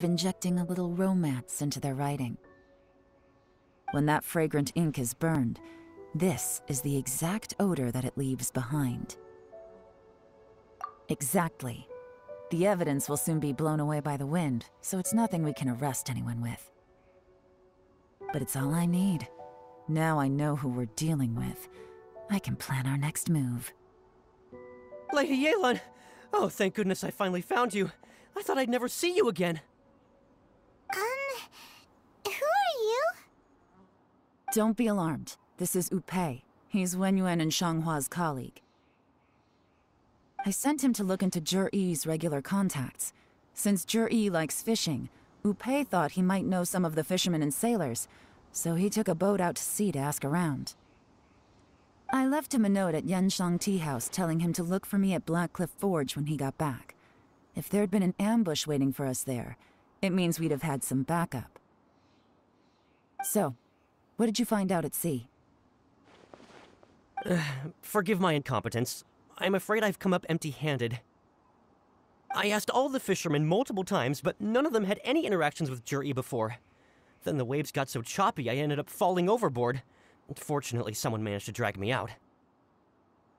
injecting a little romance into their writing. When that fragrant ink is burned, this is the exact odor that it leaves behind. Exactly. The evidence will soon be blown away by the wind, so it's nothing we can arrest anyone with. But it's all I need. Now I know who we're dealing with. I can plan our next move. Lady Yelan! Oh, thank goodness I finally found you. I thought I'd never see you again. Who are you? Don't be alarmed. This is Upei. He's Wenyuan and Shanghua's colleague. I sent him to look into Zhi-Yi's regular contacts. Since Zhi-Yi likes fishing, Upei thought he might know some of the fishermen and sailors, so he took a boat out to sea to ask around. I left him a note at Yanshang Tea House telling him to look for me at Blackcliff Forge when he got back. If there'd been an ambush waiting for us there, it means we'd have had some backup. So, what did you find out at sea? Forgive my incompetence. I'm afraid I've come up empty-handed. I asked all the fishermen multiple times, but none of them had any interactions with Zhi-Yi before. Then the waves got so choppy I ended up falling overboard. Fortunately, someone managed to drag me out.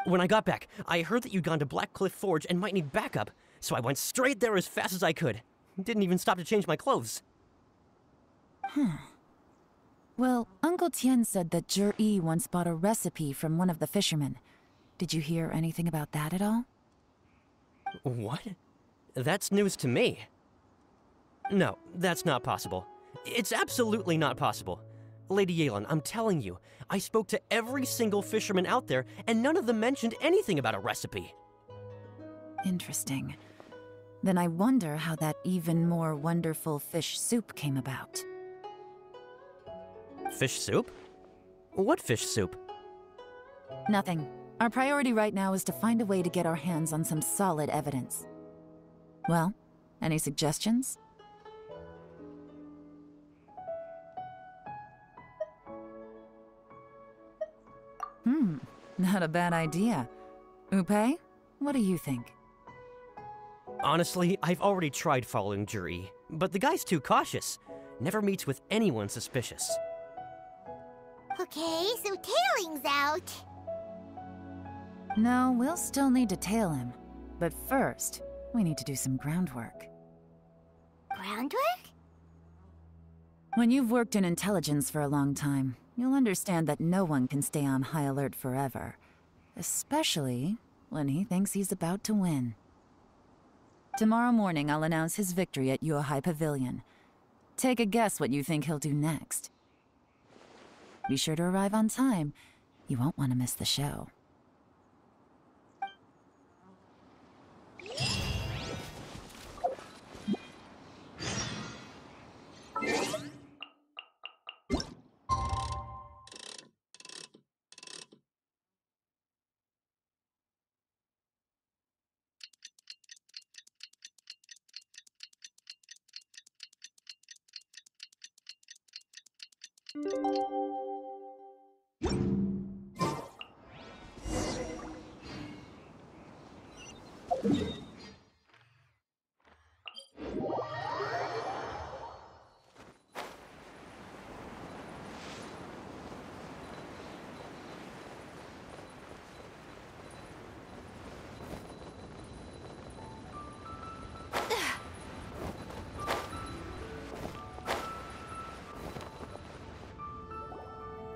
When I got back, I heard that you'd gone to Blackcliff Forge and might need backup, so I went straight there as fast as I could. Didn't even stop to change my clothes. Well, Uncle Tian said that Zhi-Yi once bought a recipe from one of the fishermen. Did you hear anything about that at all? What? That's news to me. No, that's not possible. It's absolutely not possible. Lady Yelan, I'm telling you, I spoke to every single fisherman out there, and none of them mentioned anything about a recipe. Interesting. Then I wonder how that even more wonderful fish soup came about. Fish soup? What fish soup? Nothing. Our priority right now is to find a way to get our hands on some solid evidence. Well, any suggestions? Not a bad idea. Upei, what do you think? Honestly, I've already tried following Zhi-Yi, but the guy's too cautious. Never meets with anyone suspicious. Okay, so tailing's out. No, we'll still need to tail him. But first, we need to do some groundwork. Groundwork? When you've worked in intelligence for a long time, you'll understand that no one can stay on high alert forever. Especially when he thinks he's about to win. Tomorrow morning, I'll announce his victory at Yuehai Pavilion. Take a guess what you think he'll do next. Be sure to arrive on time. You won't want to miss the show.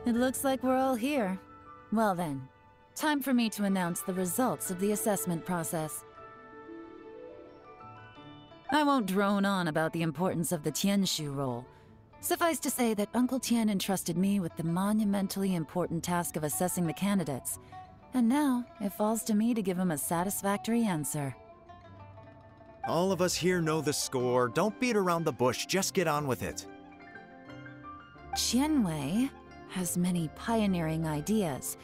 It looks like we're all here. Well then, time for me to announce the results of the assessment process. I won't drone on about the importance of the Tianshu role. Suffice to say that Uncle Tian entrusted me with the monumentally important task of assessing the candidates. And now, it falls to me to give him a satisfactory answer. All of us here know the score. Don't beat around the bush, just get on with it. Qianwei has many pioneering ideas,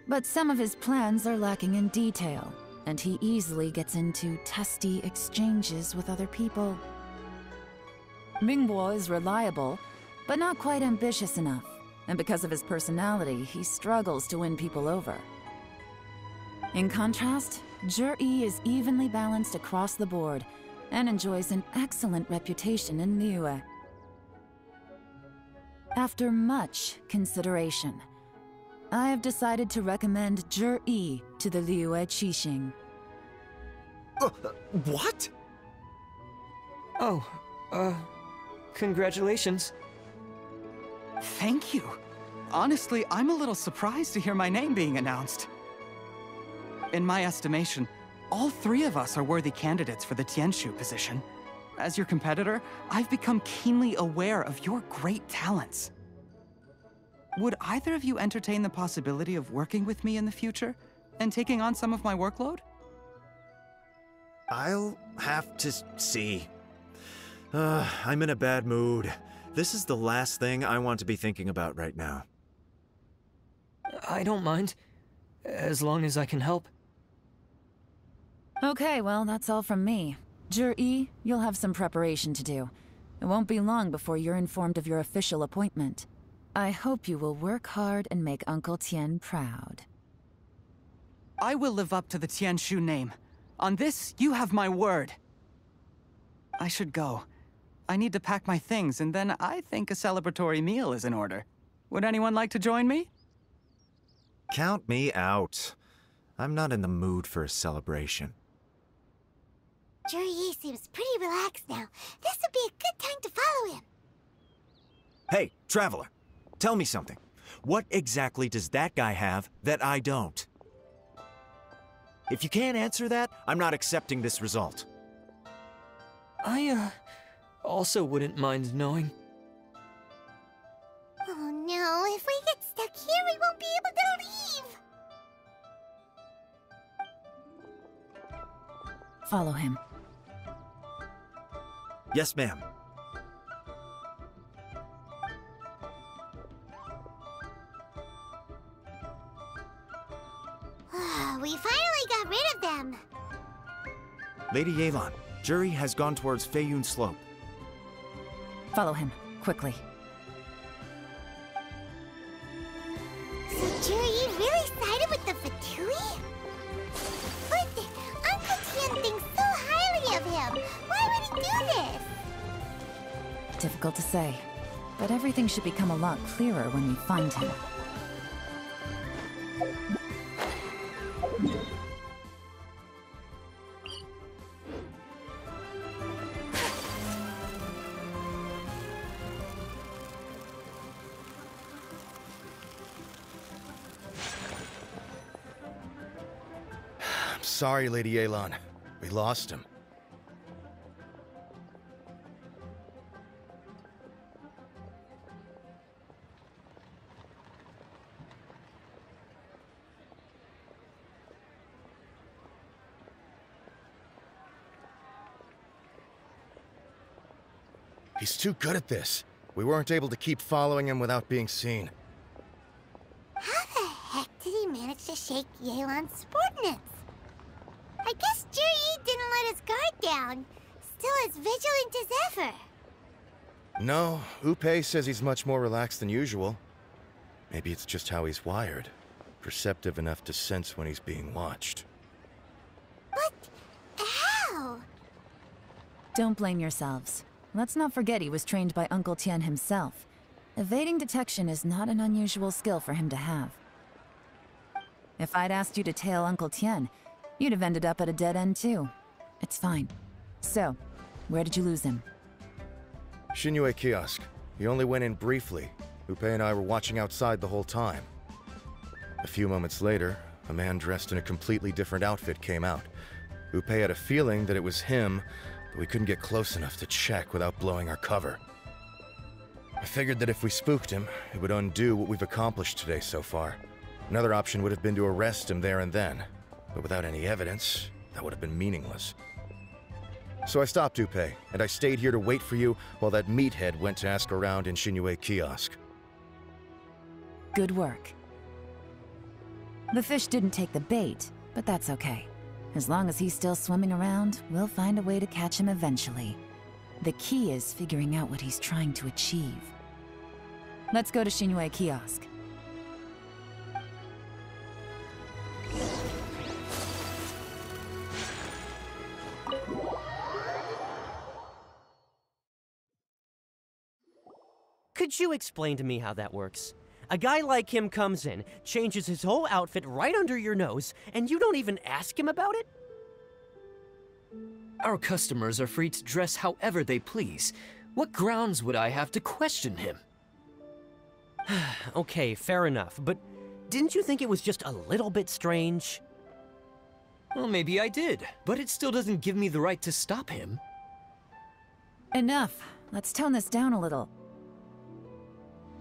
but some of his plans are lacking in detail, and he easily gets into testy exchanges with other people. Mingbo is reliable, but not quite ambitious enough, and because of his personality, he struggles to win people over. In contrast, Zhi-Yi is evenly balanced across the board, and enjoys an excellent reputation in Liyue. After much consideration, I have decided to recommend Zhi to the Liyue Qixing. What? Oh, congratulations. Thank you. Honestly, I'm a little surprised to hear my name being announced. In my estimation, all three of us are worthy candidates for the Tianshu position. As your competitor, I've become keenly aware of your great talents. Would either of you entertain the possibility of working with me in the future and taking on some of my workload? I'll have to see. I'm in a bad mood. This is the last thing I want to be thinking about right now. I don't mind, as long as I can help. Okay, well, that's all from me. Zhi, you'll have some preparation to do. It won't be long before you're informed of your official appointment. I hope you will work hard and make Uncle Tien proud. I will live up to the Tianshu name. On this, you have my word. I should go. I need to pack my things, and then I think a celebratory meal is in order. Would anyone like to join me? Count me out. I'm not in the mood for a celebration. Zhi seems pretty relaxed now. This would be a good time to follow him. Hey, Traveler, tell me something. What exactly does that guy have that I don't? If you can't answer that, I'm not accepting this result. I, also wouldn't mind knowing. Oh no, if we get stuck here, we won't be able to leave! Follow him. Yes, ma'am. We finally got rid of them! Lady Yelan, Zhi has gone towards Feiyun Slope. Follow him, quickly. So Zhi really sided with the Fatui? But Uncle Tien thinks so highly of him. Why would he do this? Difficult to say, but everything should become a lot clearer when we find him. Sorry, Lady Yelan. We lost him. He's too good at this. We weren't able to keep following him without being seen. How the heck did he manage to shake Yelan's subordinates? I guess Zhi didn't let his guard down. Still as vigilant as ever. No, Upe says he's much more relaxed than usual. Maybe it's just how he's wired. Perceptive enough to sense when he's being watched. But how? Don't blame yourselves. Let's not forget he was trained by Uncle Tien himself. Evading detection is not an unusual skill for him to have. If I'd asked you to tail Uncle Tien, you'd have ended up at a dead end too. It's fine. So, where did you lose him? Xinyue Kiosk. He only went in briefly. Upe and I were watching outside the whole time. A few moments later, a man dressed in a completely different outfit came out. Upe had a feeling that it was him, but we couldn't get close enough to check without blowing our cover. I figured that if we spooked him, it would undo what we've accomplished today so far. Another option would have been to arrest him there and then, but without any evidence, that would have been meaningless. So I stopped Upe, and I stayed here to wait for you while that meathead went to ask around in Xinyue Kiosk. Good work. The fish didn't take the bait, but that's okay. As long as he's still swimming around, we'll find a way to catch him eventually. The key is figuring out what he's trying to achieve. Let's go to Xinyue Kiosk. Could you explain to me how that works? A guy like him comes in, changes his whole outfit right under your nose, and you don't even ask him about it? Our customers are free to dress however they please. What grounds would I have to question him? Okay, fair enough, but didn't you think it was just a little bit strange? Well, maybe I did, but it still doesn't give me the right to stop him. Enough. Let's tone this down a little.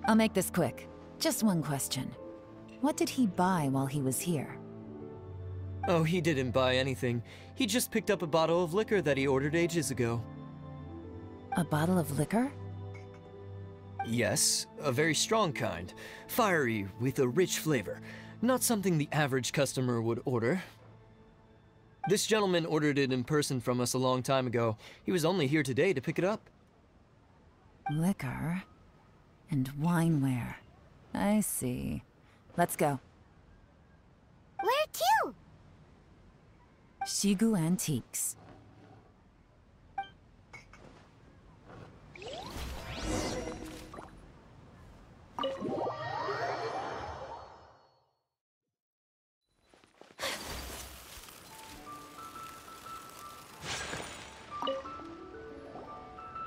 I'll make this quick. Just one question. What did he buy while he was here? Oh, he didn't buy anything. He just picked up a bottle of liquor that he ordered ages ago. A bottle of liquor? Yes, a very strong kind. Fiery, with a rich flavor. Not something the average customer would order. This gentleman ordered it in person from us a long time ago. He was only here today to pick it up. Liquor and wineware. I see. Let's go. Where to? Shigu Antiques.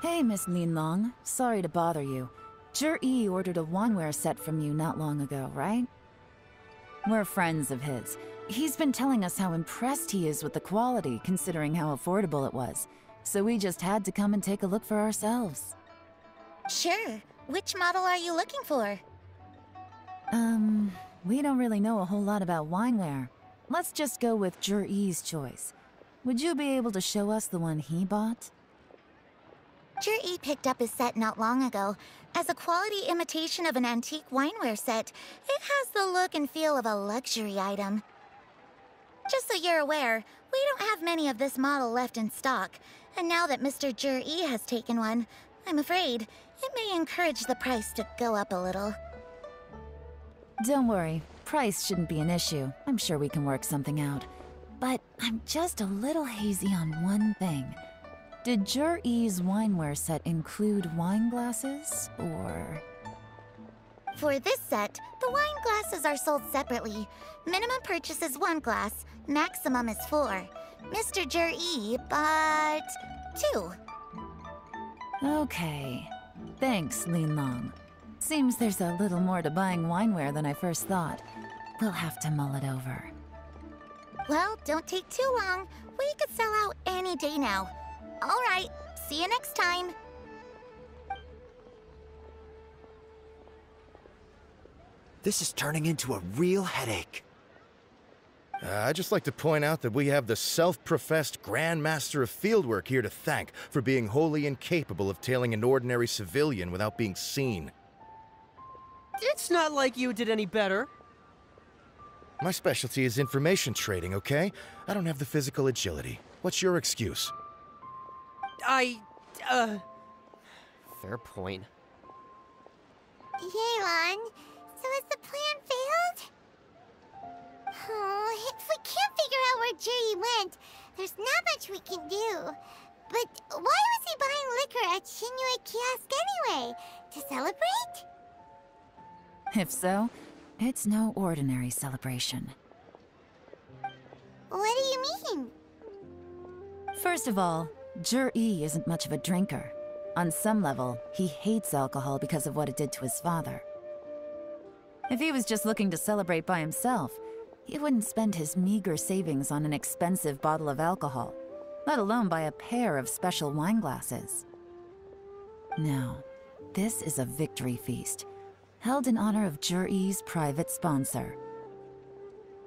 Hey, Miss Linlong. Sorry to bother you. Zhi ordered a wanware set from you not long ago, right? We're friends of his. He's been telling us how impressed he is with the quality, considering how affordable it was. So we just had to come and take a look for ourselves. Sure. Which model are you looking for? We don't really know a whole lot about wineware. Let's just go with Zhi's choice. Would you be able to show us the one he bought? Zhi picked up his set not long ago. As a quality imitation of an antique wineware set, it has the look and feel of a luxury item. Just so you're aware, we don't have many of this model left in stock, and now that Mr. Zhi has taken one, I'm afraid it may encourage the price to go up a little. Don't worry, price shouldn't be an issue. I'm sure we can work something out. But I'm just a little hazy on one thing. Did Zhi's wineware set include wine glasses, or...? For this set, the wine glasses are sold separately. Minimum purchase is 1 glass, maximum is 4. Mr. Zhi bought 2. Okay. Thanks, Linlong. Seems there's a little more to buying wineware than I first thought. We'll have to mull it over. Well, don't take too long. We could sell out any day now. All right, see you next time. This is turning into a real headache. I'd just like to point out that we have the self-professed Grand Master of Fieldwork here to thank for being wholly incapable of tailing an ordinary civilian without being seen. It's not like you did any better. My specialty is information trading, okay? I don't have the physical agility. What's your excuse? Fair point. Yelan, so has the plan failed? Oh, if we can't figure out where Zhi went, there's not much we can do. But why was he buying liquor at Shinue Kiosk anyway? To celebrate? If so, it's no ordinary celebration. What do you mean? First of all, Zhi isn't much of a drinker. On some level, he hates alcohol because of what it did to his father. If he was just looking to celebrate by himself, he wouldn't spend his meager savings on an expensive bottle of alcohol, let alone buy a pair of special wine glasses. No, this is a victory feast, held in honor of Zhi's private sponsor.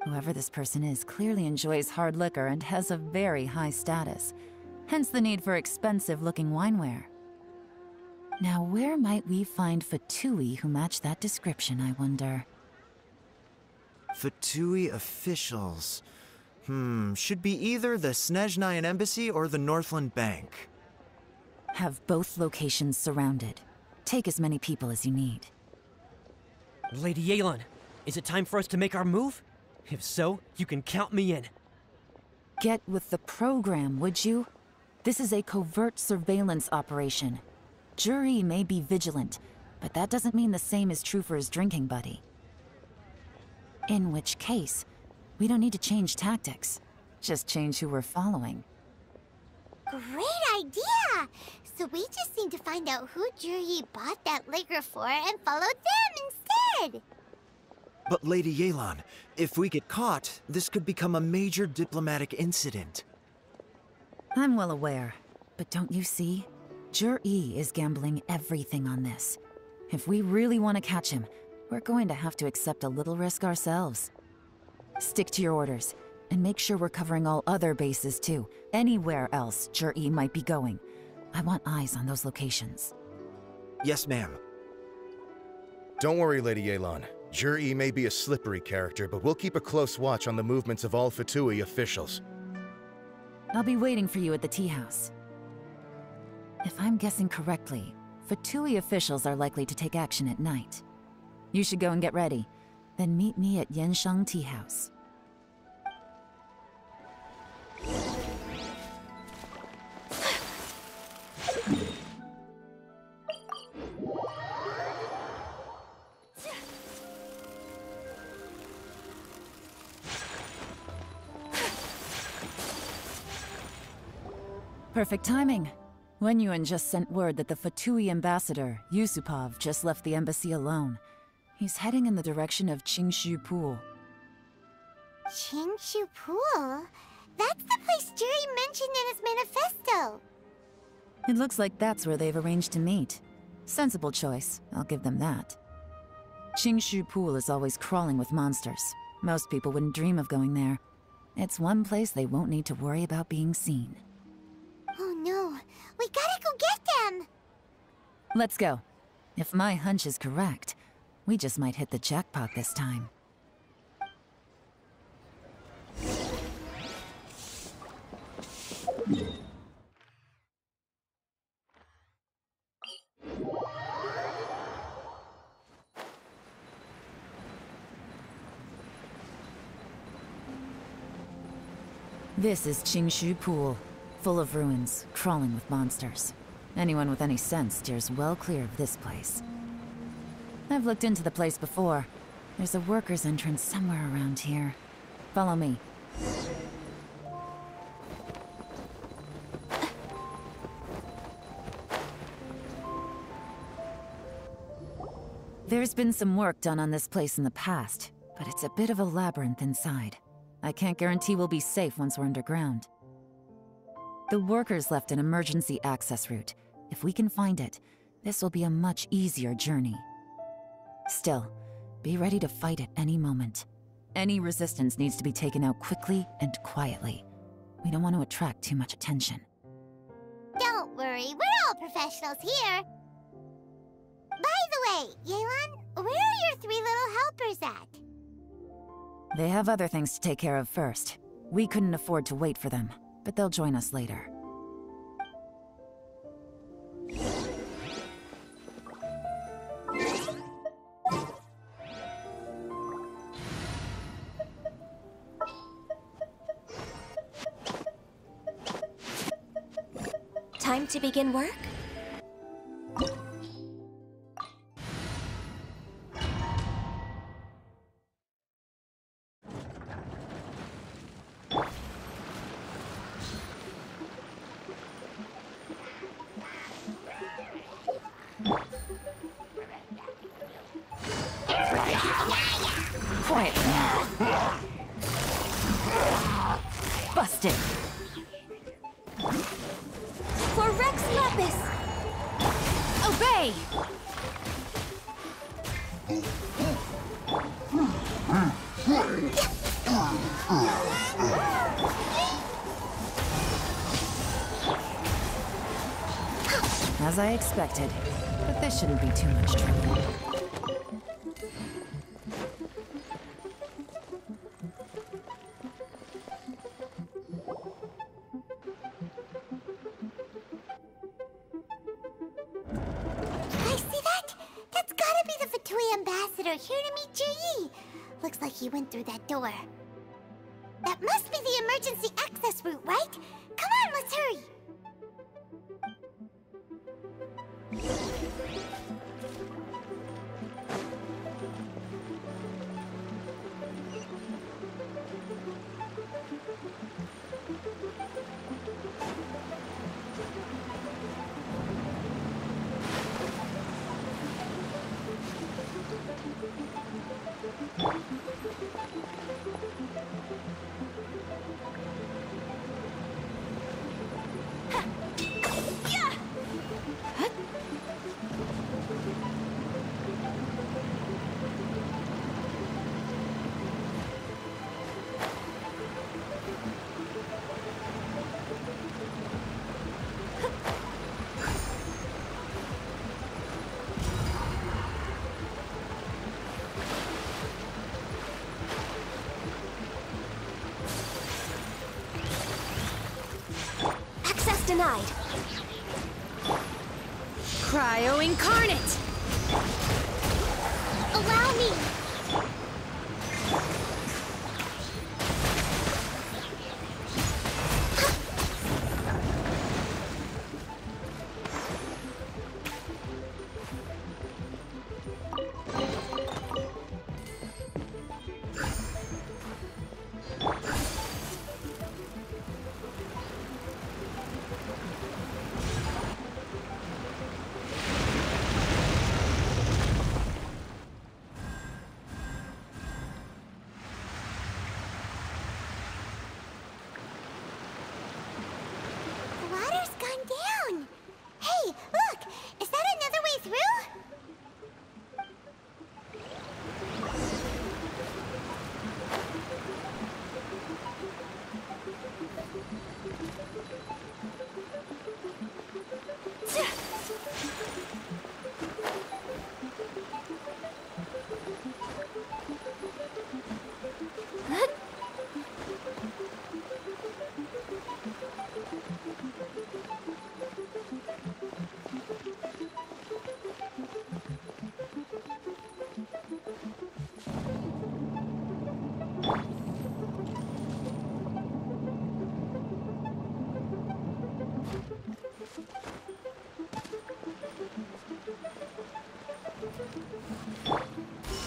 Whoever this person is clearly enjoys hard liquor and has a very high status, hence the need for expensive-looking wineware. Now, where might we find Fatui who match that description, I wonder? Fatui officials. Should be either the Snezhnayan Embassy or the Northland Bank. Have both locations surrounded. Take as many people as you need. Lady Yelan, is it time for us to make our move? If so, you can count me in. Get with the program, would you? This is a covert surveillance operation. Zhi may be vigilant, but that doesn't mean the same is true for his drinking buddy. In which case, we don't need to change tactics, just change who we're following. Great idea! So we just need to find out who Juri bought that liquor for and follow them instead! But Lady Yelan, if we get caught, this could become a major diplomatic incident. I'm well aware, but don't you see? Juri is gambling everything on this. If we really want to catch him, we're going to have to accept a little risk ourselves. Stick to your orders, and make sure we're covering all other bases too. Anywhere else Juri might be going. I want eyes on those locations. Yes, ma'am. Don't worry, Lady Yelan. Juri may be a slippery character, but we'll keep a close watch on the movements of all Fatui officials. I'll be waiting for you at the tea house. If I'm guessing correctly, Fatui officials are likely to take action at night. You should go and get ready, then meet me at Yensheng Tea House. Perfect timing. Wenyuan just sent word that the Fatui ambassador, Yusupov, just left the embassy alone. He's heading in the direction of Qingshu Pool. Qingshu Pool? That's the place Juri mentioned in his manifesto! It looks like that's where they've arranged to meet. Sensible choice, I'll give them that. Qingshu Pool is always crawling with monsters. Most people wouldn't dream of going there. It's one place they won't need to worry about being seen. Oh no, we gotta go get them! Let's go. If my hunch is correct, we just might hit the jackpot this time. This is Qingshu Pool, full of ruins, crawling with monsters. Anyone with any sense steers well clear of this place. I've looked into the place before. There's a worker's entrance somewhere around here. Follow me. There's been some work done on this place in the past, but it's a bit of a labyrinth inside. I can't guarantee we'll be safe once we're underground. The workers left an emergency access route. If we can find it, this will be a much easier journey. Still, be ready to fight at any moment. Any resistance needs to be taken out quickly and quietly. We don't want to attract too much attention. Don't worry, we're all professionals here! By the way, Yelan, where are your three little helpers at? They have other things to take care of first. We couldn't afford to wait for them, but they'll join us later. Time to begin work? Quiet now. Busted. For Rex Lapis! Obey! As I expected, but this shouldn't be too much trouble. Ambassador here to meet Juri. Looks like he went through that door. That must be the emergency access route, right? Come on, let's hurry. denied. Cryo Incarnate! Allow me! The water's gone down! Hey, look! Is that another way through?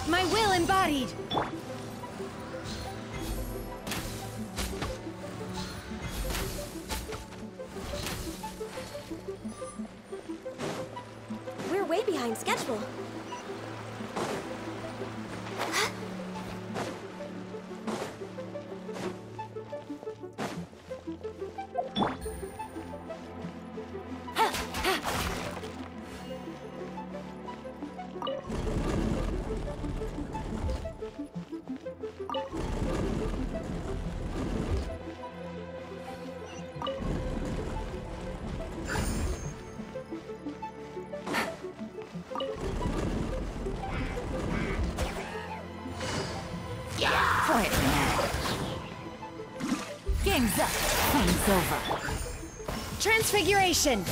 My will embodied! We're way behind schedule. Quietly now. Game's up. Game's over. Transfiguration!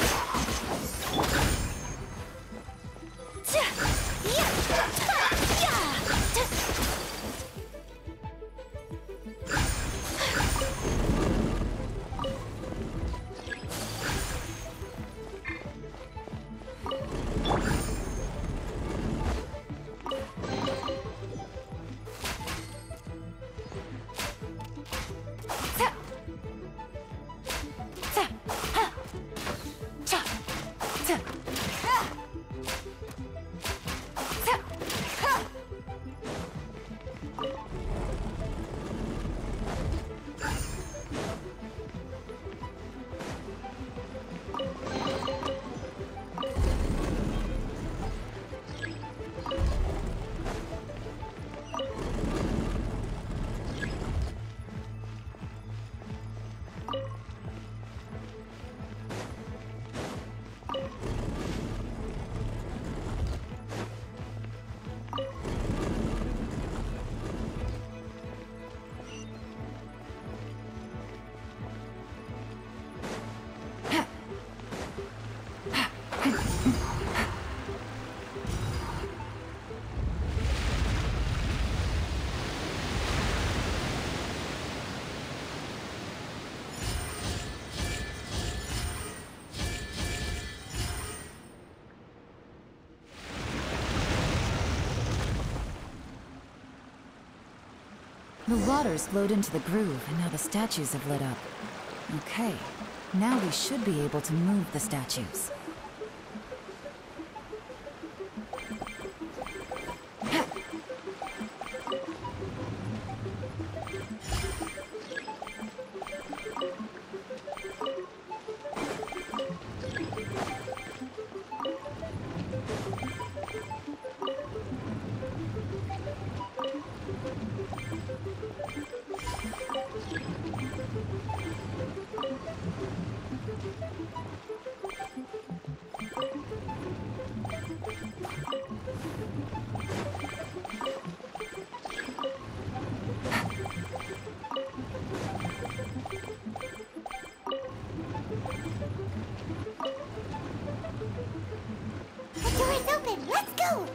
The water's flowed into the groove, and now the statues have lit up. Okay, now we should be able to move the statues. then, let's go!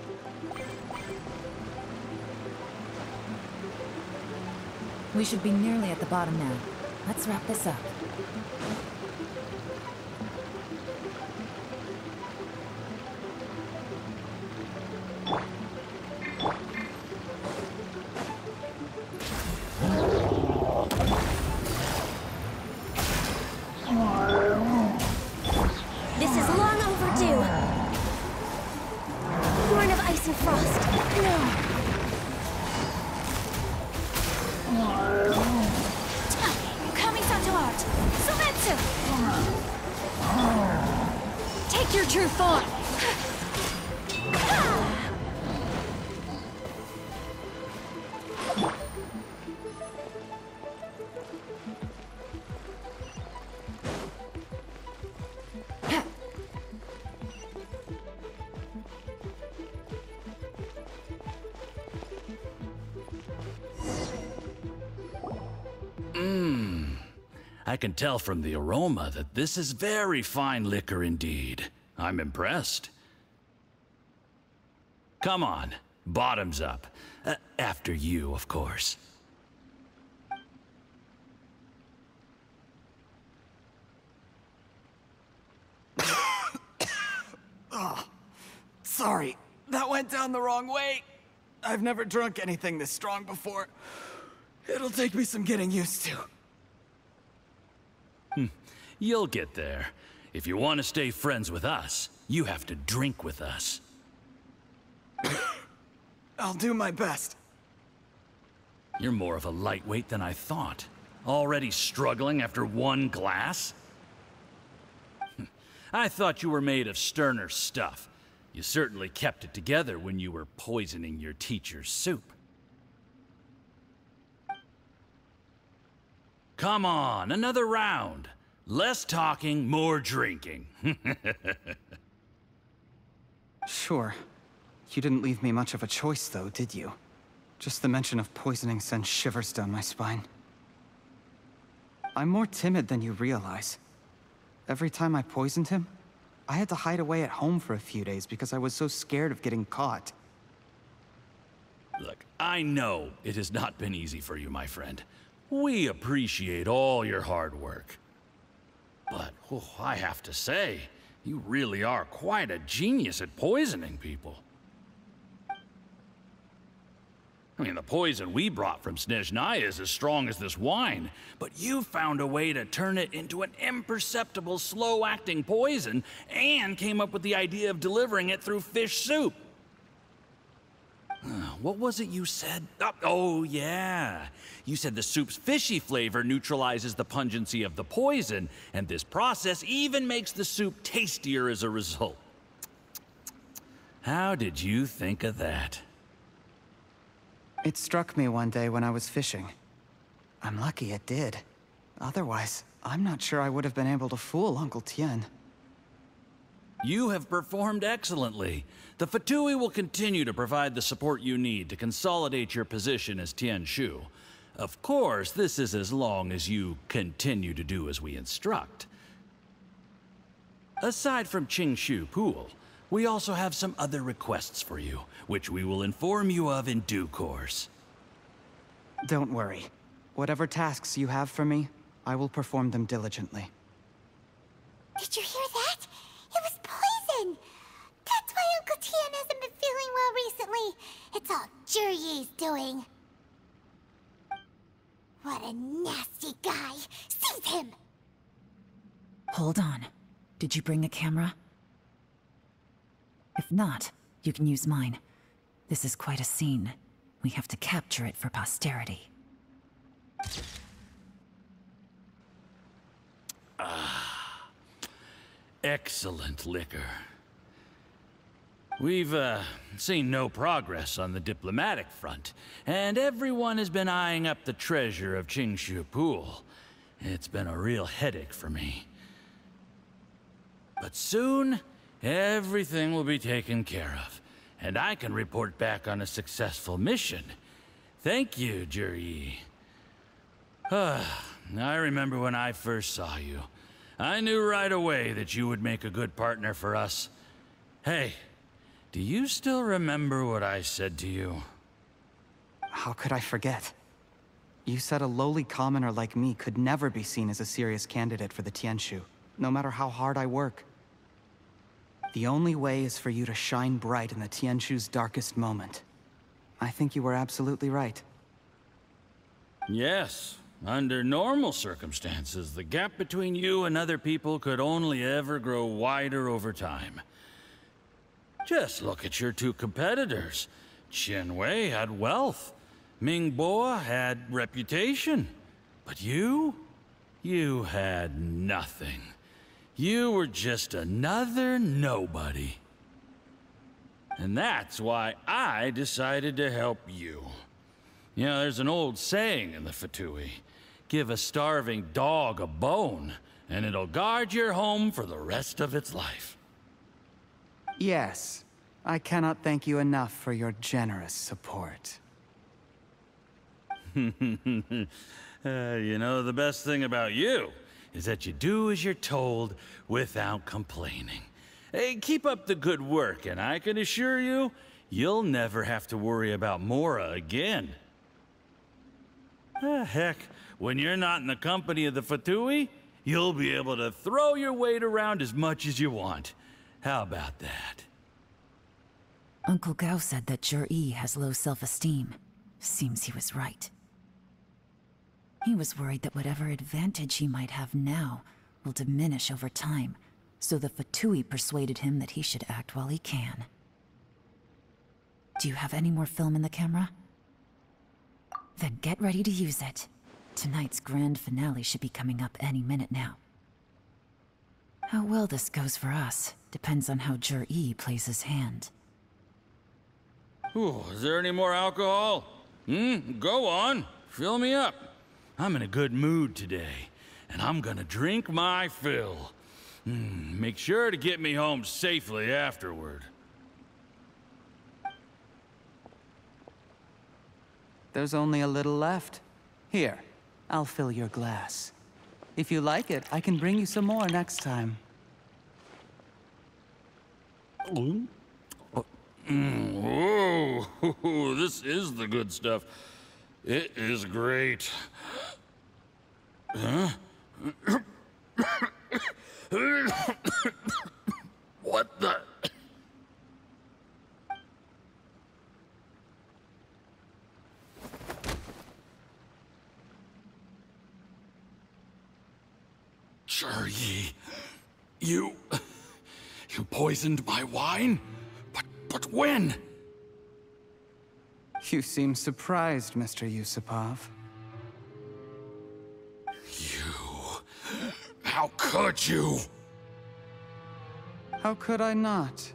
We should be nearly at the bottom now. Let's wrap this up. This is long overdue. Born of ice and frost. No. Kami-sato art. Sumetsu! Take your true form. I can tell from the aroma that this is very fine liquor indeed. I'm impressed. Come on, bottoms up. After you, of course. Oh, sorry. That went down the wrong way. I've never drunk anything this strong before. It'll take me some getting used to. You'll get there. If you want to stay friends with us, you have to drink with us. I'll do my best. You're more of a lightweight than I thought. Already struggling after one glass? I thought you were made of sterner stuff. You certainly kept it together when you were poisoning your teacher's soup. Come on, another round. Less talking, more drinking. Sure. You didn't leave me much of a choice, though, did you? Just the mention of poisoning sends shivers down my spine. I'm more timid than you realize. Every time I poisoned him, I had to hide away at home for a few days because I was so scared of getting caught. Look, I know it has not been easy for you, my friend. We appreciate all your hard work. But, I have to say, you really are quite a genius at poisoning people. I mean, the poison we brought from Snezhnaya is as strong as this wine, but you found a way to turn it into an imperceptible, slow-acting poison, and came up with the idea of delivering it through fish soup. What was it you said? Oh, yeah. You said the soup's fishy flavor neutralizes the pungency of the poison, and this process even makes the soup tastier as a result. How did you think of that? It struck me one day when I was fishing. I'm lucky it did. Otherwise, I'm not sure I would have been able to fool Uncle Tien. You have performed excellently. The Fatui will continue to provide the support you need to consolidate your position as Tien Shu. Of course, this is as long as you continue to do as we instruct. Aside from Qingshu Pool, we also have some other requests for you, which we will inform you of in due course. Don't worry. Whatever tasks you have for me, I will perform them diligently. Did you hear that? It was poison! That's why Uncle Tien hasn't been feeling well recently. It's all Jurye's doing. What a nasty guy! Seize him! Hold on. Did you bring a camera? If not, you can use mine. This is quite a scene. We have to capture it for posterity. Excellent liquor. We've, seen no progress on the diplomatic front, and everyone has been eyeing up the treasure of Qingshu Pool. It's been a real headache for me. But soon, everything will be taken care of, and I can report back on a successful mission. Thank you, Jurye. I remember when I first saw you. I knew right away that you would make a good partner for us. Hey, do you still remember what I said to you? How could I forget? You said a lowly commoner like me could never be seen as a serious candidate for the Tianshu, no matter how hard I work. The only way is for you to shine bright in the Tianshu's darkest moment. I think you were absolutely right. Yes. Under normal circumstances, the gap between you and other people could only ever grow wider over time. Just look at your two competitors. Qianwei had wealth. Mingboa had reputation. But you had nothing. You were just another nobody. And that's why I decided to help you. You know, there's an old saying in the Fatui. Give a starving dog a bone, and it'll guard your home for the rest of its life. Yes. I cannot thank you enough for your generous support. You know, the best thing about you is that you do as you're told without complaining. Hey, keep up the good work, and I can assure you, you'll never have to worry about Mora again. Heck, when you're not in the company of the Fatui, you'll be able to throw your weight around as much as you want. How about that? Uncle Gao said that Zhi has low self-esteem. Seems he was right. He was worried that whatever advantage he might have now will diminish over time, so the Fatui persuaded him that he should act while he can. Do you have any more film in the camera? Then get ready to use it. Tonight's grand finale should be coming up any minute now. How well this goes for us depends on how Zhi plays his hand. Ooh, is there any more alcohol? Go on. Fill me up. I'm in a good mood today, and I'm gonna drink my fill. Make sure to get me home safely afterward. There's only a little left. Here, I'll fill your glass. If you like it, I can bring you some more next time. Whoa, this is the good stuff. It is great. Huh? What the? Zhi, you poisoned my wine? But when? You seem surprised, Mr. Yusupov. How could you? How could I not?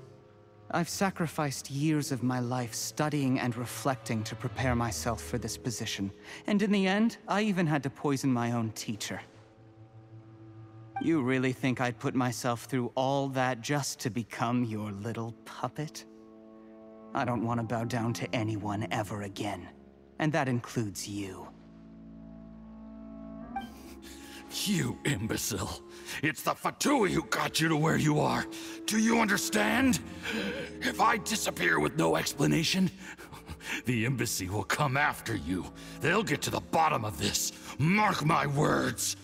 I've sacrificed years of my life studying and reflecting to prepare myself for this position. And in the end, I even had to poison my own teacher. You really think I'd put myself through all that just to become your little puppet? I don't want to bow down to anyone ever again. And that includes you. You imbecile. It's the Fatui who got you to where you are. Do you understand? If I disappear with no explanation, the embassy will come after you. They'll get to the bottom of this. Mark my words.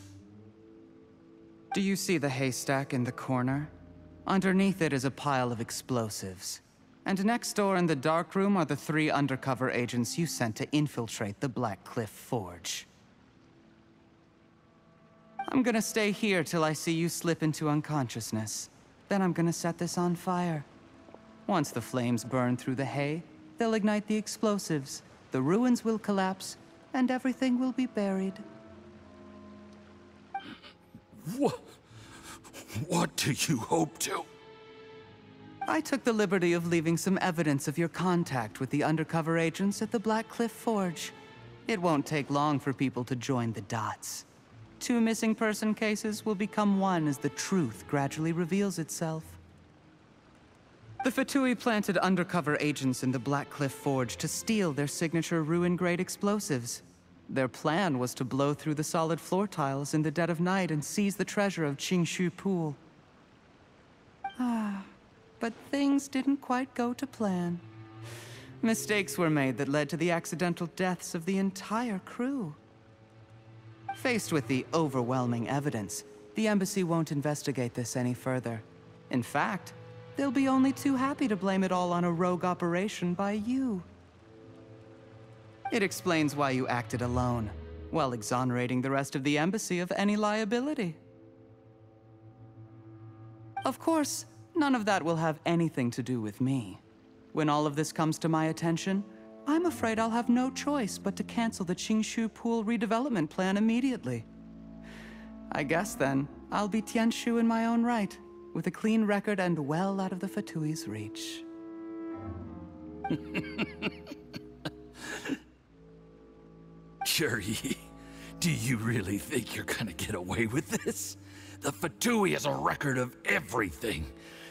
Do you see the haystack in the corner? Underneath it is a pile of explosives. And next door in the dark room are the 3 undercover agents you sent to infiltrate the Black Cliff Forge. I'm gonna stay here till I see you slip into unconsciousness. Then I'm gonna set this on fire. Once the flames burn through the hay, they'll ignite the explosives, the ruins will collapse, and everything will be buried. What do you hope to? I took the liberty of leaving some evidence of your contact with the undercover agents at the Black Cliff Forge. It won't take long for people to join the dots. 2 missing person cases will become one as the truth gradually reveals itself. The Fatui planted undercover agents in the Black Cliff Forge to steal their signature ruin-grade explosives. Their plan was to blow through the solid floor tiles in the dead of night and seize the treasure of Qingshu Pool. But but things didn't quite go to plan. Mistakes were made that led to the accidental deaths of the entire crew. Faced with the overwhelming evidence, the embassy won't investigate this any further. In fact, they'll be only too happy to blame it all on a rogue operation by you. It explains why you acted alone, while exonerating the rest of the embassy of any liability. Of course, none of that will have anything to do with me. When all of this comes to my attention, I'm afraid I'll have no choice but to cancel the Qingshu Pool redevelopment plan immediately. I guess then, I'll be Tianshu in my own right, with a clean record and well out of the Fatui's reach. Juri, do you really think you're gonna get away with this? The Fatui has a record of everything.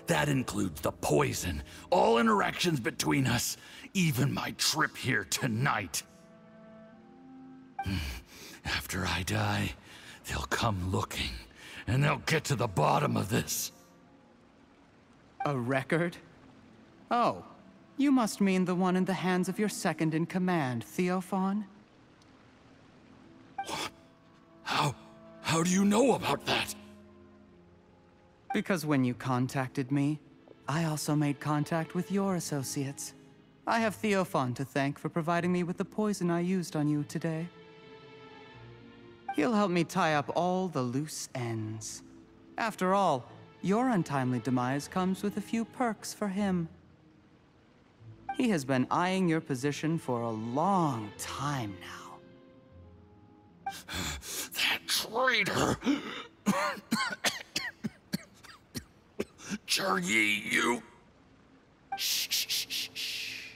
That includes the poison, all interactions between us, even my trip here tonight. After I die, they'll come looking, and they'll get to the bottom of this. A record? Oh, you must mean the one in the hands of your second-in-command, Theophan? How do you know about that? Because when you contacted me, I also made contact with your associates. I have Theophan to thank for providing me with the poison I used on you today. He'll help me tie up all the loose ends. After all, your untimely demise comes with a few perks for him. He has been eyeing your position for a long time now. That traitor! Juri, you... Shh.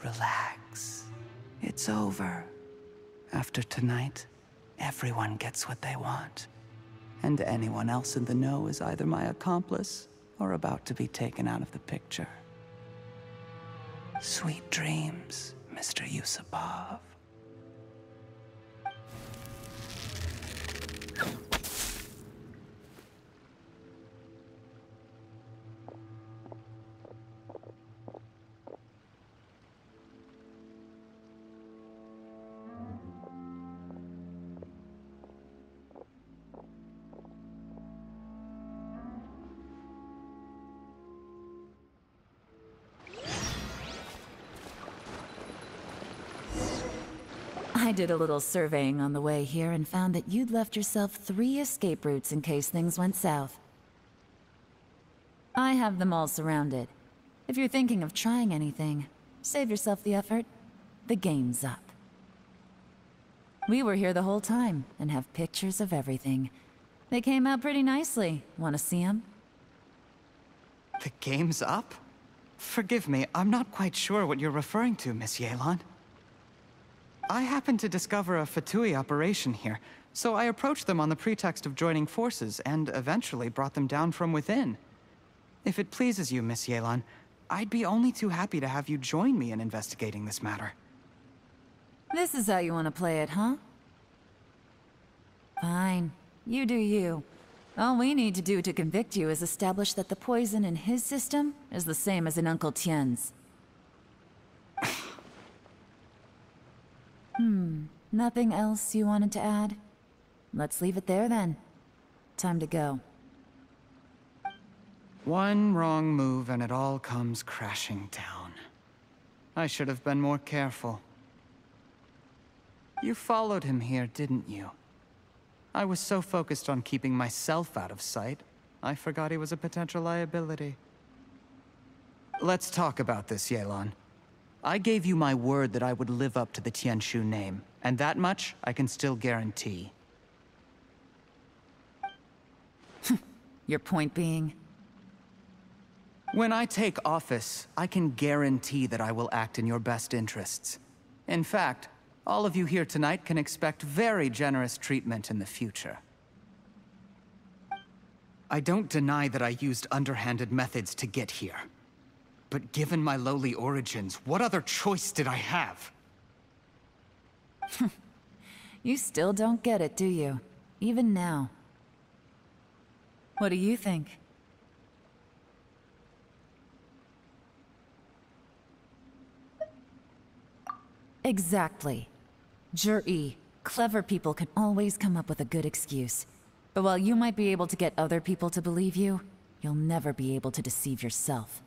Relax. It's over. After tonight, everyone gets what they want. And anyone else in the know is either my accomplice or about to be taken out of the picture. Sweet dreams, Mr. Yusupov. I did a little surveying on the way here and found that you'd left yourself 3 escape routes in case things went south. I have them all surrounded. If you're thinking of trying anything, save yourself the effort. The game's up. We were here the whole time and have pictures of everything. They came out pretty nicely. Want to see them? The game's up? Forgive me, I'm not quite sure what you're referring to, Miss Yelan. I happened to discover a Fatui operation here, so I approached them on the pretext of joining forces and eventually brought them down from within. If it pleases you, Miss Yelan, I'd be only too happy to have you join me in investigating this matter. This is how you want to play it, huh? Fine. You do you. All we need to do to convict you is establish that the poison in his system is the same as in Uncle Tien's. Nothing else you wanted to add? Let's leave it there then. Time to go. One wrong move and it all comes crashing down. I should have been more careful. You followed him here, didn't you? I was so focused on keeping myself out of sight, I forgot he was a potential liability. Let's talk about this, Yelan. I gave you my word that I would live up to the Tianshu name, and that much I can still guarantee. Your point being? When I take office, I can guarantee that I will act in your best interests. In fact, all of you here tonight can expect very generous treatment in the future. I don't deny that I used underhanded methods to get here. But given my lowly origins, what other choice did I have? You still don't get it, do you? Even now. What do you think? Exactly. Jur-E, clever people can always come up with a good excuse. But while you might be able to get other people to believe you, you'll never be able to deceive yourself.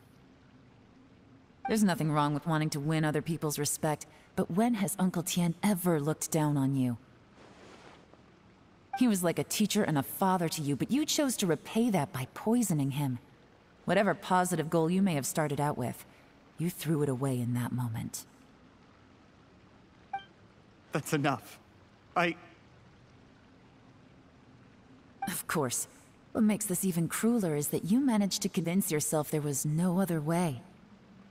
There's nothing wrong with wanting to win other people's respect, but when has Uncle Tien ever looked down on you? He was like a teacher and a father to you, but you chose to repay that by poisoning him. Whatever positive goal you may have started out with, you threw it away in that moment. That's enough. Of course. What makes this even crueler is that you managed to convince yourself there was no other way.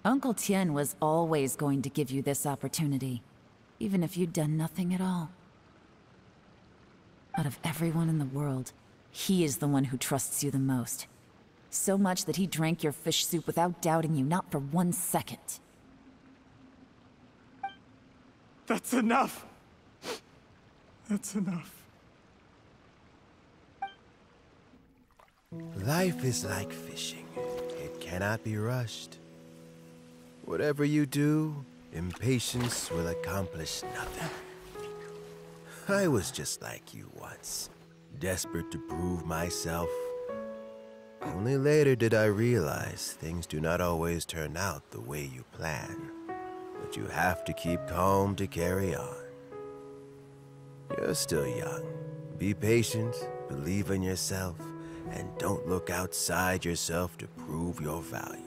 Uncle Tien was always going to give you this opportunity, even if you'd done nothing at all. Out of everyone in the world, he is the one who trusts you the most. So much that he drank your fish soup without doubting you, not for 1 second. That's enough! That's enough. Life is like fishing. It cannot be rushed. Whatever you do, impatience will accomplish nothing. I was just like you once, desperate to prove myself. Only later did I realize things do not always turn out the way you plan. But you have to keep calm to carry on. You're still young. Be patient, believe in yourself, and don't look outside yourself to prove your value.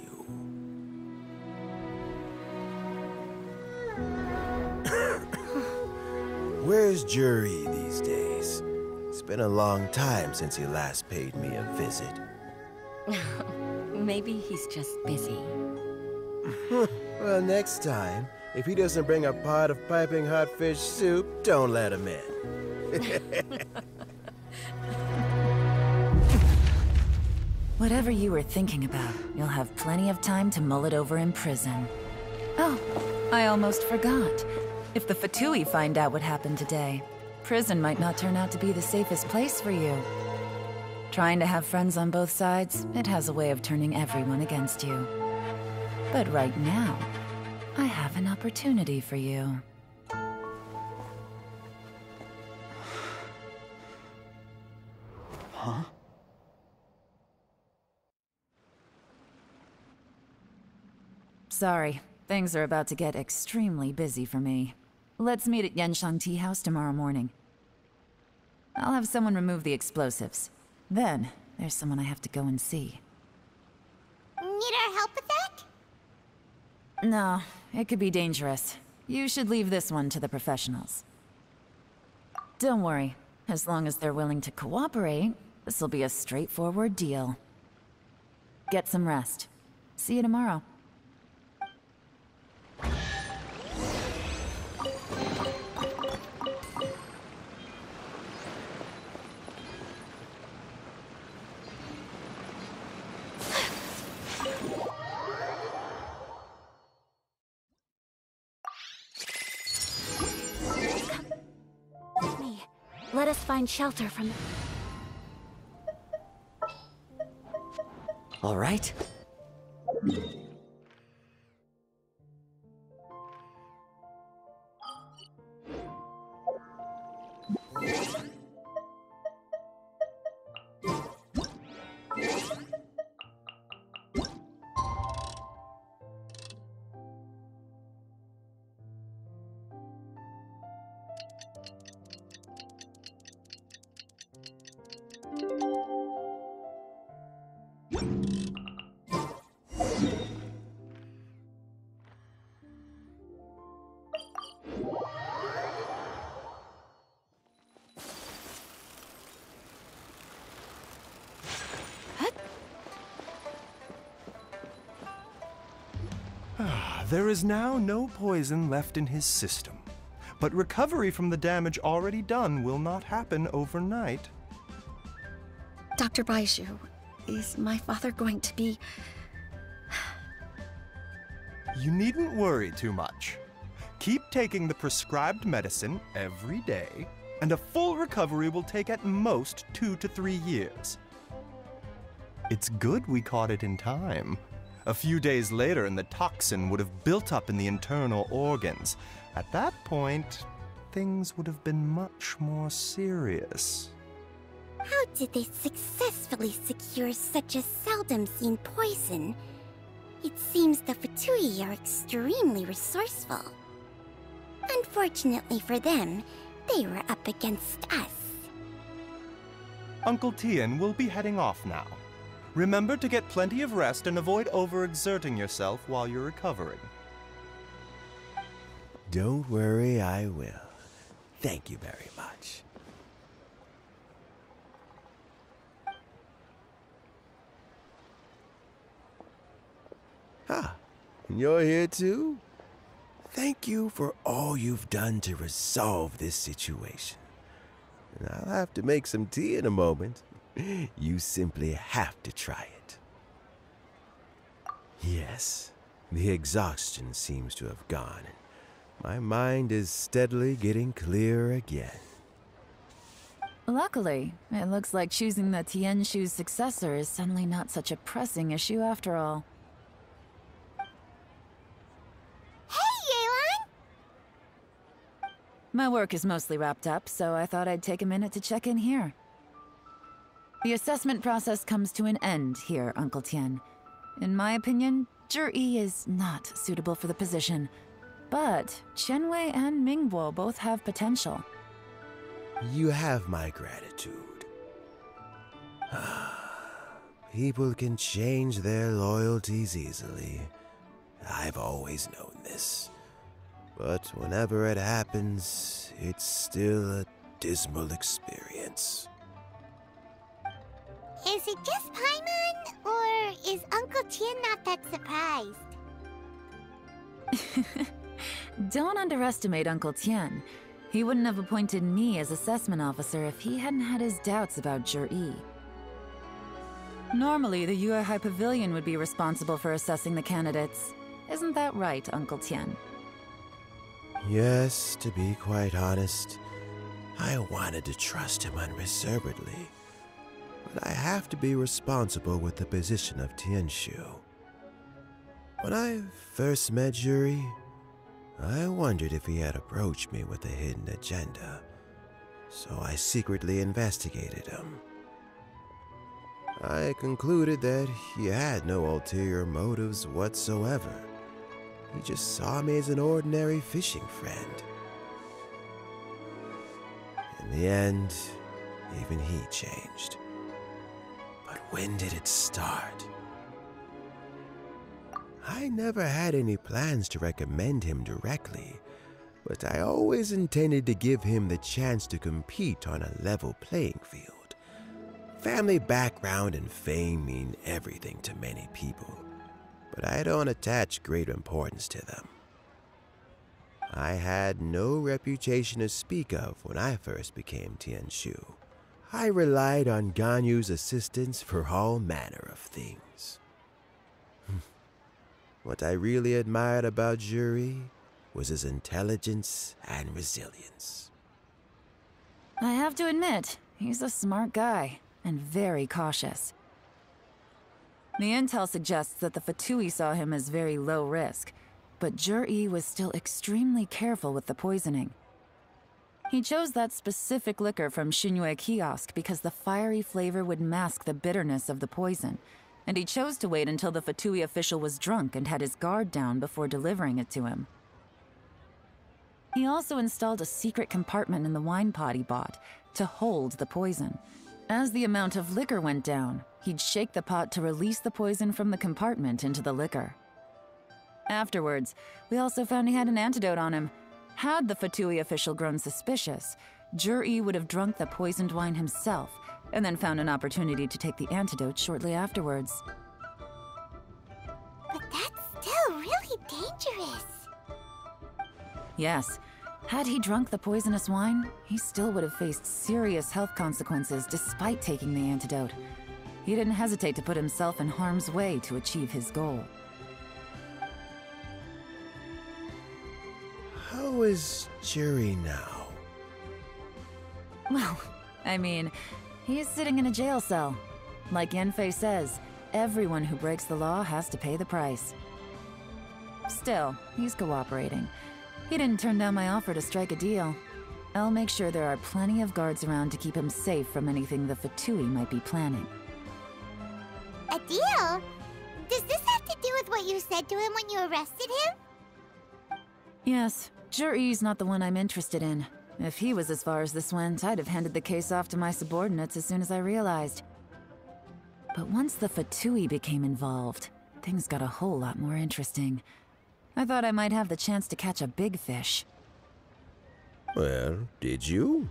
Where's Jur-E these days? It's been a long time since he last paid me a visit. Maybe he's just busy. Well, next time, if he doesn't bring a pot of piping hot fish soup, don't let him in. Whatever you were thinking about, you'll have plenty of time to mull it over in prison. Oh, I almost forgot. If the Fatui find out what happened today, prison might not turn out to be the safest place for you. Trying to have friends on both sides, it has a way of turning everyone against you. But right now, I have an opportunity for you. Huh? Sorry, things are about to get extremely busy for me. Let's meet at Yenshang Tea House tomorrow morning. I'll have someone remove the explosives. Then, there's someone I have to go and see. Need our help with that? No, it could be dangerous. You should leave this one to the professionals. Don't worry. As long as they're willing to cooperate, this'll be a straightforward deal. Get some rest. See you tomorrow. Let us find shelter from... All right. There is now no poison left in his system, but recovery from the damage already done will not happen overnight. Dr. Baizhu, is my father going to be... You needn't worry too much. Keep taking the prescribed medicine every day, and a full recovery will take at most 2 to 3 years. It's good we caught it in time. A few days later, and the toxin would have built up in the internal organs. At that point, things would have been much more serious. How did they successfully secure such a seldom-seen poison? It seems the Fatui are extremely resourceful. Unfortunately for them, they were up against us. Uncle Tien will be heading off now. Remember to get plenty of rest and avoid overexerting yourself while you're recovering. Don't worry, I will. Thank you very much. Ah, you're here too? Thank you for all you've done to resolve this situation. And I'll have to make some tea in a moment. You simply have to try it. Yes, the exhaustion seems to have gone. My mind is steadily getting clearer again. Luckily, it looks like choosing the Tianshu's successor is suddenly not such a pressing issue after all. Hey, Yelan! My work is mostly wrapped up, so I thought I'd take a minute to check in here. The assessment process comes to an end here, Uncle Tien. In my opinion, Zhi is not suitable for the position, but Qianwei and Mingbo both have potential. You have my gratitude. People can change their loyalties easily. I've always known this. But whenever it happens, it's still a dismal experience. Is it just Paimon, or is Uncle Tien not that surprised? Don't underestimate Uncle Tien. He wouldn't have appointed me as assessment officer if he hadn't had his doubts about Zhi. Normally, the Yuehai Pavilion would be responsible for assessing the candidates. Isn't that right, Uncle Tien? Yes, to be quite honest, I wanted to trust him unreservedly. But I have to be responsible with the position of Tianshu. When I first met Zhi, I wondered if he had approached me with a hidden agenda, so I secretly investigated him. I concluded that he had no ulterior motives whatsoever. He just saw me as an ordinary fishing friend. In the end, even he changed. But when did it start? I never had any plans to recommend him directly, but I always intended to give him the chance to compete on a level playing field. Family background and fame mean everything to many people, but I don't attach great importance to them. I had no reputation to speak of when I first became Tianshu. I relied on Ganyu's assistance for all manner of things. What I really admired about Zhi was his intelligence and resilience. I have to admit, he's a smart guy, and very cautious. The intel suggests that the Fatui saw him as very low risk, but Zhi was still extremely careful with the poisoning. He chose that specific liquor from Xinyue Kiosk because the fiery flavor would mask the bitterness of the poison, and he chose to wait until the Fatui official was drunk and had his guard down before delivering it to him. He also installed a secret compartment in the wine pot he bought to hold the poison. As the amount of liquor went down, he'd shake the pot to release the poison from the compartment into the liquor. Afterwards, we also found he had an antidote on him. Had the Fatui official grown suspicious, Zhi would have drunk the poisoned wine himself, and then found an opportunity to take the antidote shortly afterwards. But that's still really dangerous. Yes. Had he drunk the poisonous wine, he still would have faced serious health consequences despite taking the antidote. He didn't hesitate to put himself in harm's way to achieve his goal. How is Zhi now? Well, I mean, he's sitting in a jail cell. Like Yanfei says, everyone who breaks the law has to pay the price. Still, he's cooperating. He didn't turn down my offer to strike a deal. I'll make sure there are plenty of guards around to keep him safe from anything the Fatui might be planning. A deal? Does this have to do with what you said to him when you arrested him? Yes, Jur-E's not the one I'm interested in. If he was as far as this went, I'd have handed the case off to my subordinates as soon as I realized. But once the Fatui became involved, things got a whole lot more interesting. I thought I might have the chance to catch a big fish. Well, did you?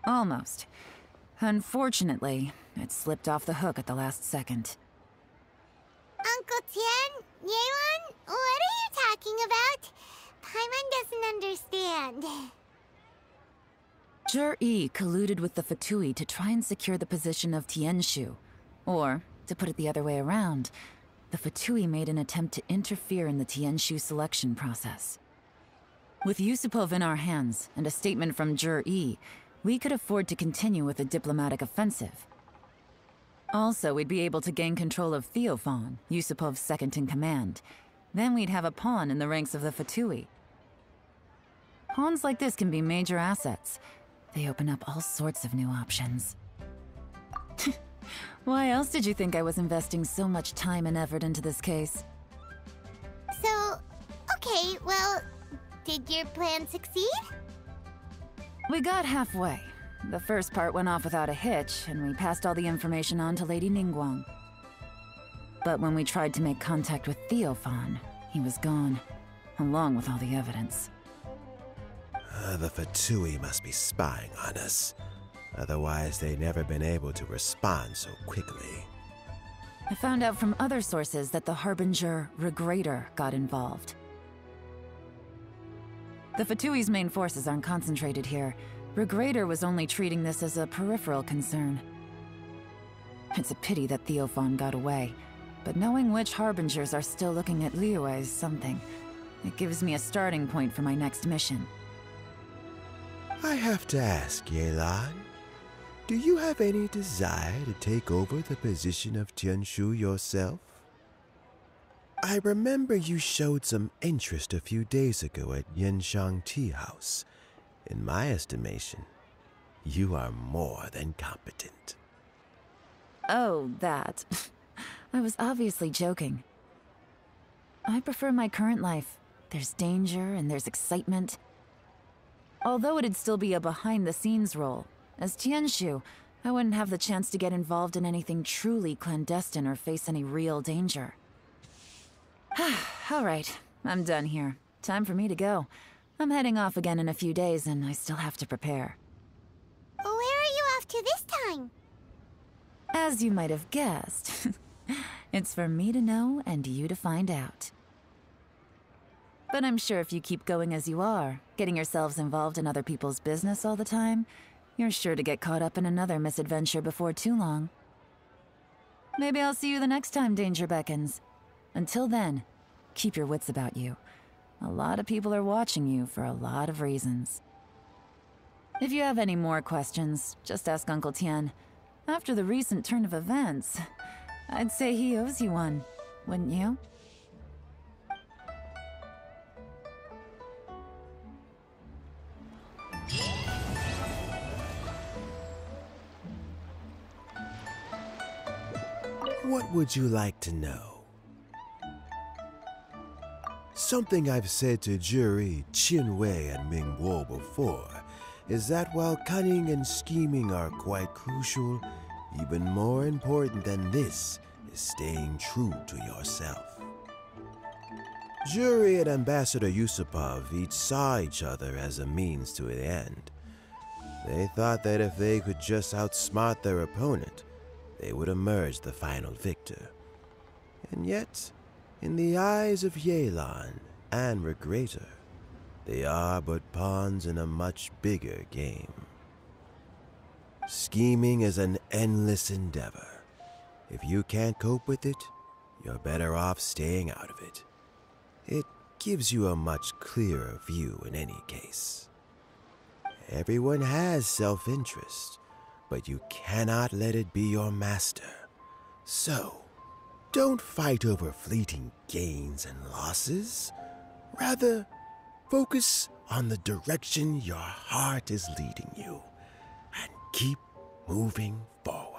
Almost. Unfortunately, it slipped off the hook at the last second. Uncle Tian? Yelan? What are you talking about? Paimon doesn't understand. Jur-E colluded with the Fatui to try and secure the position of Tianshu. Or, to put it the other way around, the Fatui made an attempt to interfere in the Tianshu selection process. With Yusupov in our hands, and a statement from Jur-E, we could afford to continue with a diplomatic offensive. Also, we'd be able to gain control of Theophan, Yusupov's second-in-command. Then we'd have a pawn in the ranks of the Fatui. Pawns like this can be major assets. They open up all sorts of new options. Why else did you think I was investing so much time and effort into this case? So, okay, well, did your plan succeed? We got halfway. The first part went off without a hitch, and we passed all the information on to Lady Ningguang. But when we tried to make contact with Theophan, he was gone, along with all the evidence. The Fatui must be spying on us. Otherwise, they'd never been able to respond so quickly. I found out from other sources that the Harbinger Regrator got involved. The Fatui's main forces aren't concentrated here. Regrator was only treating this as a peripheral concern. It's a pity that Theophan got away, but knowing which Harbingers are still looking at Liyue is something. It gives me a starting point for my next mission. I have to ask, Yelan, do you have any desire to take over the position of Tianshu yourself? I remember you showed some interest a few days ago at Yenshang Tea House. In my estimation, you are more than competent. Oh, that. I was obviously joking. I prefer my current life. There's danger and there's excitement. Although it'd still be a behind-the-scenes role, as Tianshu, I wouldn't have the chance to get involved in anything truly clandestine or face any real danger. All right, I'm done here. Time for me to go. I'm heading off again in a few days, and I still have to prepare. Where are you off to this time? As you might have guessed, it's for me to know and you to find out. But I'm sure if you keep going as you are, getting yourselves involved in other people's business all the time, you're sure to get caught up in another misadventure before too long. Maybe I'll see you the next time danger beckons. Until then, keep your wits about you. A lot of people are watching you for a lot of reasons. If you have any more questions, just ask Uncle Tian. After the recent turn of events, I'd say he owes you one, wouldn't you? What would you like to know? Something I've said to Jury, Qinwei, and Mingguo before is that while cunning and scheming are quite crucial, even more important than this is staying true to yourself. Jury and Ambassador Yusupov each saw each other as a means to an end. They thought that if they could just outsmart their opponent, they would emerge the final victor. And yet, in the eyes of Yelan and Regrator, they are but pawns in a much bigger game. Scheming is an endless endeavor. If you can't cope with it, you're better off staying out of it. It gives you a much clearer view in any case. Everyone has self-interest, but you cannot let it be your master. So, don't fight over fleeting gains and losses. Rather, focus on the direction your heart is leading you, and keep moving forward.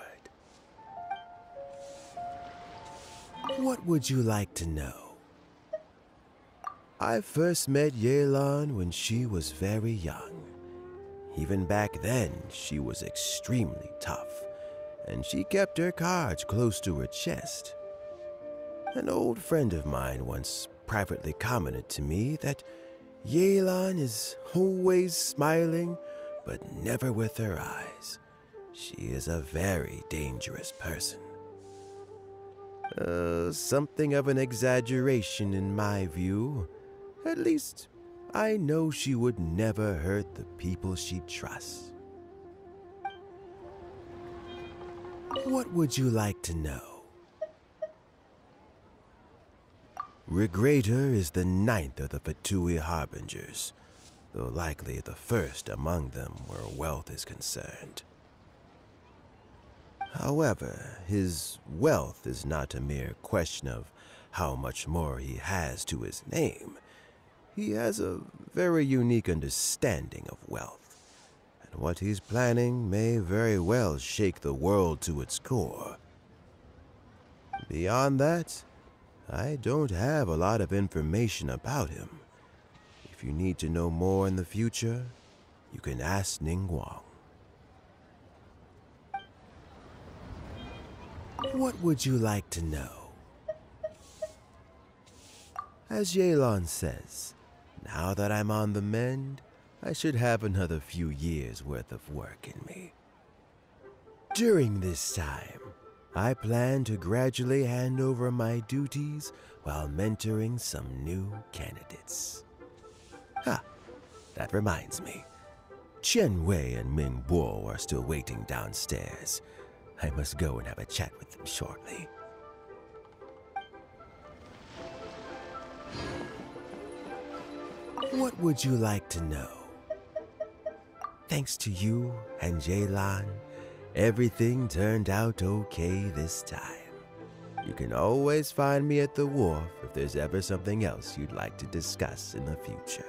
What would you like to know? I first met Yelan when she was very young. Even back then, she was extremely tough, and she kept her cards close to her chest. An old friend of mine once privately commented to me that Yelan is always smiling, but never with her eyes. She is a very dangerous person. Something of an exaggeration in my view. At least, I know she would never hurt the people she trusts. What would you like to know? Regrator is the 9th of the Fatui Harbingers, though likely the first among them where wealth is concerned. However, his wealth is not a mere question of how much more he has to his name. He has a very unique understanding of wealth, and what he's planning may very well shake the world to its core. Beyond that, I don't have a lot of information about him. If you need to know more in the future, you can ask Ningguang. What would you like to know? As Yelan says, now that I'm on the mend, I should have another few years' worth of work in me. During this time, I plan to gradually hand over my duties while mentoring some new candidates. That reminds me. Chen Wei and Ming Bo are still waiting downstairs. I must go and have a chat with them shortly. What would you like to know? Thanks to you and Yelan, everything turned out okay this time. You can always find me at the wharf if there's ever something else you'd like to discuss in the future.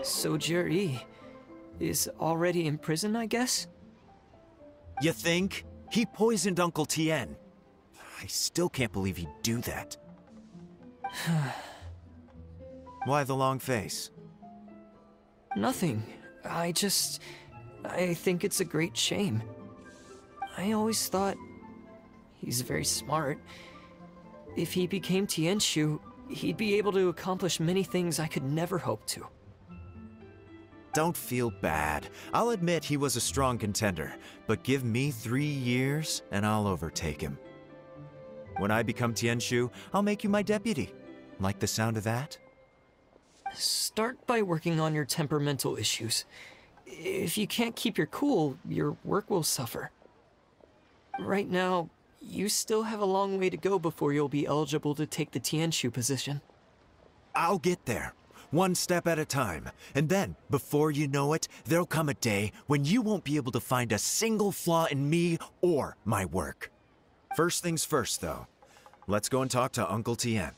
So Jer is already in prison, I guess? You think? He poisoned Uncle Tien. I still can't believe he'd do that. Why the long face? Nothing. I think it's a great shame. I always thought he's very smart. If he became Tianshu, he'd be able to accomplish many things I could never hope to. Don't feel bad. I'll admit he was a strong contender, but give me 3 years and I'll overtake him. When I become Tianshu, I'll make you my deputy. Like the sound of that? Start by working on your temperamental issues. If you can't keep your cool, your work will suffer. Right now, you still have a long way to go before you'll be eligible to take the Tianshu position. I'll get there. One step at a time. And then, before you know it, there'll come a day when you won't be able to find a single flaw in me or my work. First things first, though. Let's go and talk to Uncle Tien.